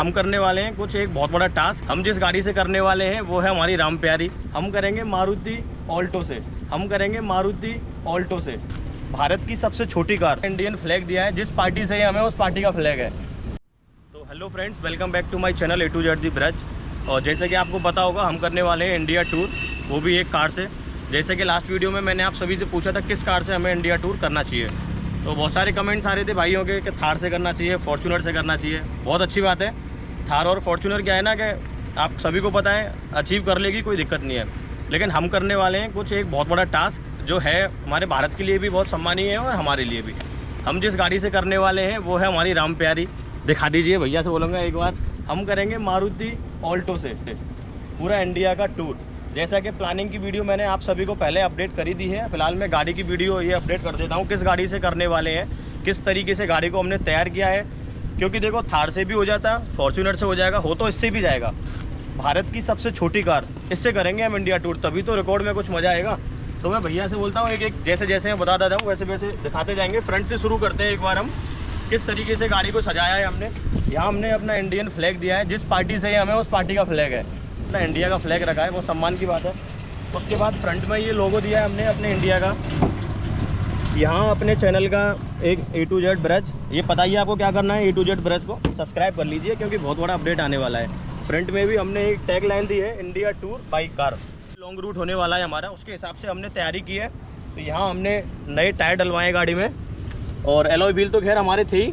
हम करने वाले हैं कुछ एक बहुत बड़ा टास्क। हम जिस गाड़ी से करने वाले हैं वो है हमारी राम प्यारी। हम करेंगे मारुति ऑल्टो से। हम करेंगे मारुति ऑल्टो से। भारत की सबसे छोटी कार, इंडियन फ्लैग दिया है। जिस पार्टी से हमें उस पार्टी का फ्लैग है। तो hello friends, welcome back to my channel A to Z the Braj. और जैसे कि आपको पता होगा, हम करने वाले हैं इंडिया टूर, वो भी एक कार से। जैसे कि लास्ट वीडियो में मैंने आप सभी से पूछा था किस कार से हमें इंडिया टूर करना चाहिए, तो बहुत सारे कमेंट्स आ रहे थे भाइयों के कि थार से करना चाहिए, फॉर्च्यूनर से करना चाहिए। बहुत अच्छी बात है। थार और फॉर्च्यूनर क्या है ना कि आप सभी को पता है अचीव कर लेगी, कोई दिक्कत नहीं है। लेकिन हम करने वाले हैं कुछ एक बहुत बड़ा टास्क, जो है हमारे भारत के लिए भी बहुत सम्मानीय है और हमारे लिए भी। हम जिस गाड़ी से करने वाले हैं वो है हमारी राम प्यारी। दिखा दीजिए, भैया से बोलूँगा एक बार। हम करेंगे मारुति ऑल्टो से पूरा इंडिया का टूर। जैसा कि प्लानिंग की वीडियो मैंने आप सभी को पहले अपडेट करी दी है, फिलहाल मैं गाड़ी की वीडियो ये अपडेट कर देता हूँ किस गाड़ी से करने वाले हैं, किस तरीके से गाड़ी को हमने तैयार किया है। क्योंकि देखो, थार से भी हो जाता, फॉर्च्यूनर से हो जाएगा, हो तो इससे भी जाएगा। भारत की सबसे छोटी कार, इससे करेंगे हम इंडिया टूर, तभी तो रिकॉर्ड में कुछ मज़ा आएगा। तो मैं भैया से बोलता हूँ एक एक जैसे जैसे मैं बता देता हूँ वैसे वैसे दिखाते जाएंगे। फ्रंट से शुरू करते हैं एक बार हम, किस तरीके से गाड़ी को सजाया है हमने। यहाँ हमने अपना इंडियन फ्लैग दिया है। जिस पार्टी से हमें उस पार्टी का फ्लैग है, अपना इंडिया का फ्लैग रखा है, वो सम्मान की बात है। उसके बाद फ्रंट में ये लोगो दिया है हमने अपने इंडिया का। यहाँ अपने चैनल का एक A to Z ब्रज, ये पता ही आपको क्या करना है। A to Z ब्रज को सब्सक्राइब कर लीजिए क्योंकि बहुत बड़ा अपडेट आने वाला है। फ्रंट में भी हमने एक टैग लाइन दी है, India tour by car. Long route होने वाला है हमारा, उसके हिसाब से हमने तैयारी की है। तो यहाँ हमने नए टायर डलवाए गाड़ी में, और एलॉय व्हील तो खैर हमारे थे ही।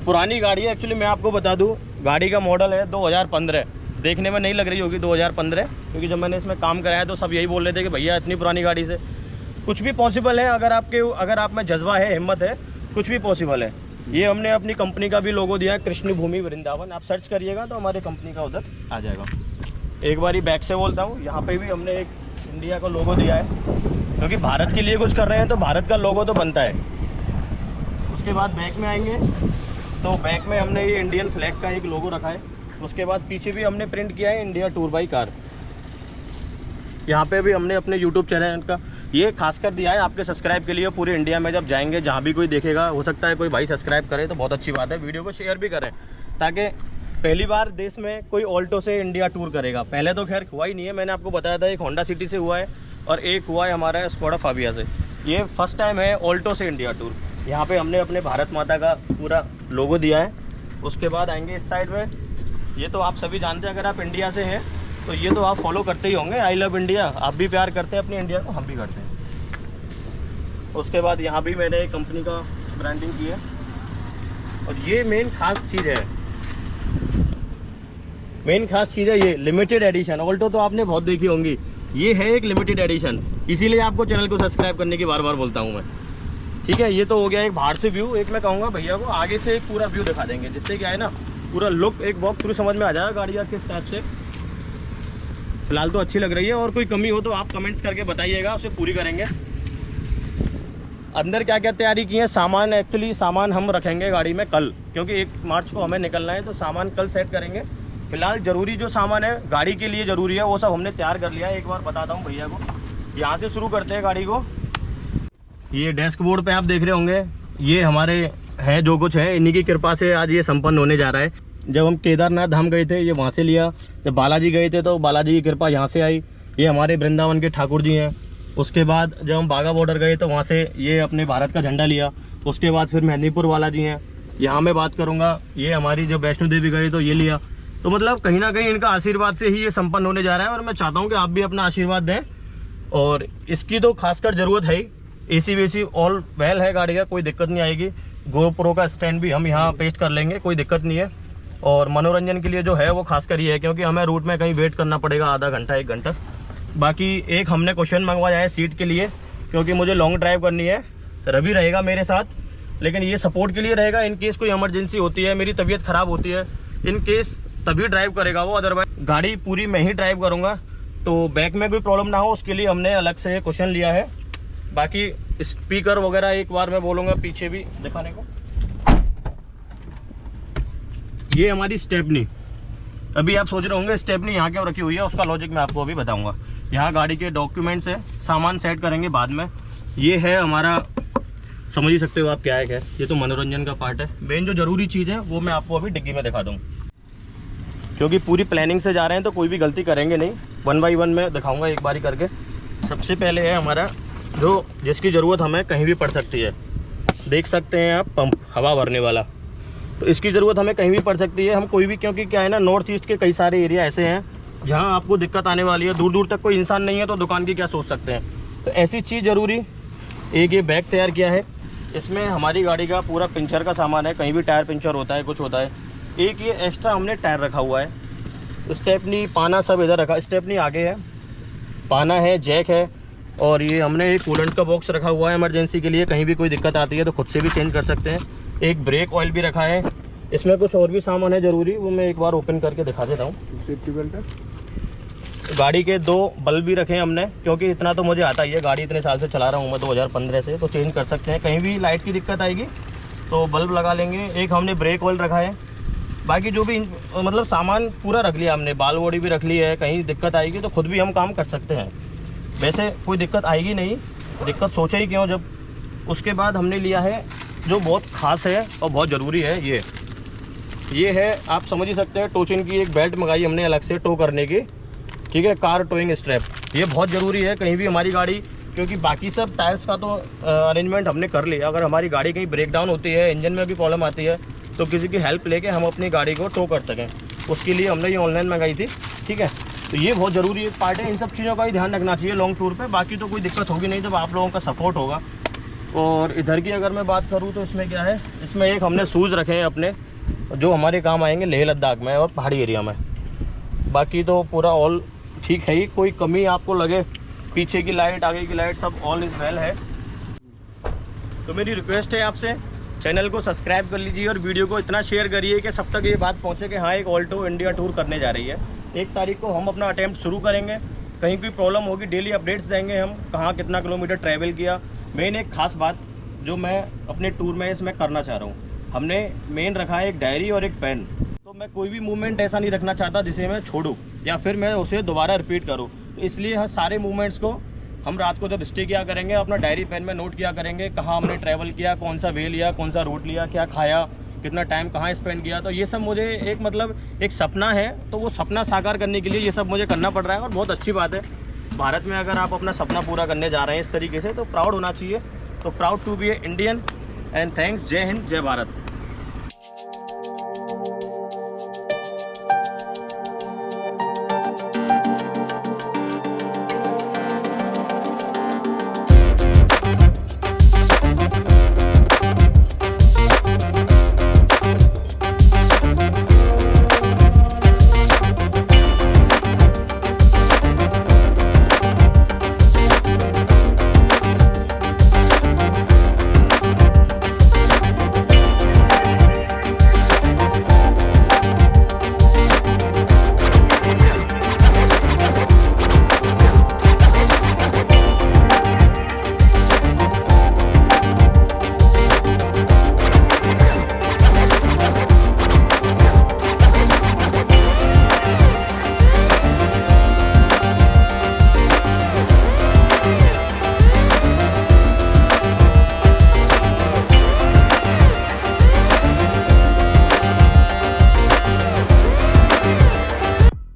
पुरानी गाड़ी है एक्चुअली, मैं आपको बता दूँ, गाड़ी का मॉडल है 2015। देखने में नहीं लग रही होगी 2015, क्योंकि जब मैंने इसमें काम कराया तो सब यही बोल रहे थे कि भैया इतनी पुरानी गाड़ी से कुछ भी पॉसिबल है। अगर आप में जज्बा है, हिम्मत है, कुछ भी पॉसिबल है। ये हमने अपनी कंपनी का भी लोगो दिया है, कृष्ण भूमि वृंदावन। आप सर्च करिएगा तो हमारे कंपनी का उधर आ जाएगा। एक बार ही बैक से बोलता हूँ, यहाँ पे भी हमने एक इंडिया का लोगो दिया है, क्योंकि भारत के लिए कुछ कर रहे हैं तो भारत का लोगो तो बनता है। उसके बाद बैक में आएंगे तो बैक में हमने ये इंडियन फ्लैग का एक लोगो रखा है। उसके बाद पीछे भी हमने प्रिंट किया है इंडिया टूर बाई कार। यहाँ पे भी हमने अपने यूट्यूब चैनल का ये खासकर दिया है आपके सब्सक्राइब के लिए। पूरे इंडिया में जब जाएंगे, जहाँ भी कोई देखेगा, हो सकता है कोई भाई सब्सक्राइब करे तो बहुत अच्छी बात है। वीडियो को शेयर भी करें, ताकि पहली बार देश में कोई ऑल्टो से इंडिया टूर करेगा। पहले तो खैर हुआ ही नहीं है, मैंने आपको बताया था। एक होंडा सिटी से हुआ है और एक हुआ है हमारा स्कोडा फाबिया से। ये फर्स्ट टाइम है ऑल्टो से इंडिया टूर। यहाँ पे हमने अपने भारत माता का पूरा लोगो दिया है। उसके बाद आएंगे इस साइड में, ये तो आप सभी जानते हैं, अगर आप इंडिया से हैं तो ये तो आप फॉलो करते ही होंगे। आई लव इंडिया, आप भी प्यार करते हैं अपनी इंडिया को, हम भी करते हैं। उसके बाद यहाँ भी मैंने एक कंपनी का ब्रांडिंग की है। और ये मेन खास चीज़ है, ये लिमिटेड एडिशन। ऑल्टो तो आपने बहुत देखी होंगी, ये है एक लिमिटेड एडिशन। इसीलिए आपको चैनल को सब्सक्राइब करने की बार बार बोलता हूँ मैं। ठीक है, ये तो हो गया एक बाहर से व्यू। एक मैं कहूँगा भैया को आगे से एक पूरा व्यू दिखा देंगे, जिससे क्या है ना, पूरा लुक एक वॉक थ्रू समझ में आ जाएगा गाड़ी का किस टाइप से। फिलहाल तो अच्छी लग रही है, और कोई कमी हो तो आप कमेंट्स करके बताइएगा, उसे पूरी करेंगे। अंदर क्या क्या तैयारी की है, सामान हम रखेंगे गाड़ी में कल, क्योंकि 1 मार्च को हमें निकलना है, तो सामान कल सेट करेंगे। फिलहाल जरूरी जो सामान है गाड़ी के लिए ज़रूरी है, वो सब हमने तैयार कर लिया है। एक बार बताता हूँ भैया को। यहाँ से शुरू करते हैं गाड़ी को। ये डेस्क बोर्ड पे आप देख रहे होंगे, ये हमारे हैं जो कुछ है, इन्हीं की कृपा से आज ये संपन्न होने जा रहा है। जब हम केदारनाथ धाम गए थे, ये वहाँ से लिया। जब बालाजी गए थे तो बालाजी की कृपा यहाँ से आई। ये हमारे वृंदावन के ठाकुर जी हैं। उसके बाद जब हम बाघा बॉर्डर गए तो वहाँ से ये अपने भारत का झंडा लिया। उसके बाद फिर मेहंदीपुर वाला जी हैं। यहाँ मैं बात करूँगा, ये हमारी जब वैष्णो देवी गए तो ये लिया। तो मतलब कहीं ना कहीं इनका आशीर्वाद से ही ये संपन्न होने जा रहा है, और मैं चाहता हूँ कि आप भी अपना आशीर्वाद दें। और इसकी तो खासकर ज़रूरत है ही। AC वेसी ऑल वेल है गाड़ी का, कोई दिक्कत नहीं आएगी। GoPro का स्टैंड भी हम यहाँ पेस्ट कर लेंगे, कोई दिक्कत नहीं है। और मनोरंजन के लिए जो है वो खासकर ये है, क्योंकि हमें रूट में कहीं वेट करना पड़ेगा आधा घंटा 1 घंटा। बाकी एक हमने क्वेश्चन मंगवाया है सीट के लिए, क्योंकि मुझे लॉन्ग ड्राइव करनी है। रवि रहेगा मेरे साथ, लेकिन ये सपोर्ट के लिए रहेगा। इन केस कोई इमरजेंसी होती है, मेरी तबीयत ख़राब होती है, इन केस तभी ड्राइव करेगा वो, अदरवाइज गाड़ी पूरी मैं ही ड्राइव करूँगा। तो बैक में कोई प्रॉब्लम ना हो, उसके लिए हमने अलग से क्वेश्चन लिया है। बाकी स्पीकर वगैरह एक बार मैं बोलूँगा पीछे भी दिखाने को। ये हमारी स्टेपनी। अभी आप सोच रहे होंगे स्टेपनी यहाँ क्यों रखी हुई है, उसका लॉजिक मैं आपको अभी बताऊँगा। यहाँ गाड़ी के डॉक्यूमेंट्स है, सामान सेट करेंगे बाद में। ये है हमारा, समझ ही सकते हो आप क्या है। ये तो मनोरंजन का पार्ट है। मेन जो ज़रूरी चीज़ है वो मैं आपको अभी डिग्गी में दिखा दूँ। क्योंकि पूरी प्लानिंग से जा रहे हैं तो कोई भी गलती करेंगे नहीं। 1 बाई 1 में दिखाऊंगा एक बारी करके। सबसे पहले है हमारा जो जिसकी ज़रूरत हमें कहीं भी पड़ सकती है, देख सकते हैं आप, पंप हवा भरने वाला। तो इसकी ज़रूरत हमें कहीं भी पड़ सकती है। हम कोई भी, क्योंकि क्या है ना, नॉर्थ ईस्ट के कई सारे एरिया ऐसे हैं जहाँ आपको दिक्कत आने वाली है। दूर दूर तक कोई इंसान नहीं है तो दुकान की क्या सोच सकते हैं। तो ऐसी चीज़ ज़रूरी। एक ये बैग तैयार किया है, इसमें हमारी गाड़ी का पूरा पंचर का सामान है। कहीं भी टायर पंचर होता है, कुछ होता है। एक ये एक्स्ट्रा हमने टायर रखा हुआ है। स्टेपनी, पाना सब इधर रखा। स्टेपनी आगे है, पाना है, जैक है, और ये हमने एक कूलेंट का बॉक्स रखा हुआ है इमरजेंसी के लिए। कहीं भी कोई दिक्कत आती है तो खुद से भी चेंज कर सकते हैं। एक ब्रेक ऑयल भी रखा है। इसमें कुछ और भी सामान है ज़रूरी, वो मैं एक बार ओपन करके दिखा देता हूँ। सेफ्टी बेल्ट है, गाड़ी के 2 बल्ब भी रखे हैं हमने, क्योंकि इतना तो मुझे आता ही है, गाड़ी इतने साल से चला रहा हूँ मैं, 2015 से, तो चेंज कर सकते हैं। कहीं भी लाइट की दिक्कत आएगी तो बल्ब लगा लेंगे। एक हमने ब्रेक ऑयल रखा है। बाकी जो भी मतलब सामान पूरा रख लिया हमने। बाल बॉडी भी रख ली है। कहीं दिक्कत आएगी तो खुद भी हम काम कर सकते हैं। वैसे कोई दिक्कत आएगी नहीं, दिक्कत सोचे ही क्यों जब। उसके बाद हमने लिया है जो बहुत ख़ास है और बहुत ज़रूरी है, ये है, आप समझ ही सकते हैं, टोचिन की एक बेल्ट मंगाई हमने अलग से टो करने की, ठीक है, कार टोइंग स्ट्रैप। ये बहुत ज़रूरी है कहीं भी हमारी गाड़ी, क्योंकि बाकी सब टायर्स का तो अरेंजमेंट हमने कर लिया। अगर हमारी गाड़ी कहीं ब्रेक डाउन होती है, इंजन में भी प्रॉब्लम आती है, तो किसी की हेल्प लेके हम अपनी गाड़ी को टो कर सकें, उसके लिए हमने ये ऑनलाइन मंगाई थी, ठीक है। तो ये बहुत ज़रूरी एक पार्ट है। इन सब चीज़ों का ही ध्यान रखना चाहिए लॉन्ग टूर पे। बाकी तो कोई दिक्कत होगी नहीं जब आप लोगों का सपोर्ट होगा। और इधर की अगर मैं बात करूँ तो इसमें क्या है, इसमें एक हमने शूज़ रखे हैं अपने, जो हमारे काम आएंगे लेह लद्दाख में और पहाड़ी एरिया में। बाकी तो पूरा ऑल ठीक है ही, कोई कमी आपको लगे, पीछे की लाइट, आगे की लाइट, सब ऑल इज़ वेल है। तो मेरी रिक्वेस्ट है आपसे, चैनल को सब्सक्राइब कर लीजिए और वीडियो को इतना शेयर करिए कि सब तक ये बात पहुंचे कि हाँ, एक ऑल्टो इंडिया टूर करने जा रही है। 1 तारीख को हम अपना अटेम्प्ट शुरू करेंगे। कहीं कोई प्रॉब्लम होगी डेली अपडेट्स देंगे हम, कहाँ कितना किलोमीटर ट्रैवल किया। मेन एक खास बात जो मैं अपने टूर में इसमें करना चाह रहा हूँ, हमने मेन रखा है एक डायरी और एक पेन। तो मैं कोई भी मूवमेंट ऐसा नहीं रखना चाहता जिसे मैं छोड़ूँ या फिर मैं उसे दोबारा रिपीट करूँ। तो इसलिए हर सारे मूवमेंट्स को हम रात को जब स्टे किया करेंगे, अपना डायरी पेन में नोट किया करेंगे, कहाँ हमने ट्रैवल किया, कौन सा वे लिया, कौन सा रूट लिया, क्या खाया, कितना टाइम कहाँ स्पेंड किया। तो ये सब मुझे एक मतलब एक सपना है, तो वो सपना साकार करने के लिए ये सब मुझे करना पड़ रहा है। और बहुत अच्छी बात है, भारत में अगर आप अपना सपना पूरा करने जा रहे हैं इस तरीके से तो प्राउड होना चाहिए। तो proud to be a Indian and thanks. जय हिंद, जय भारत।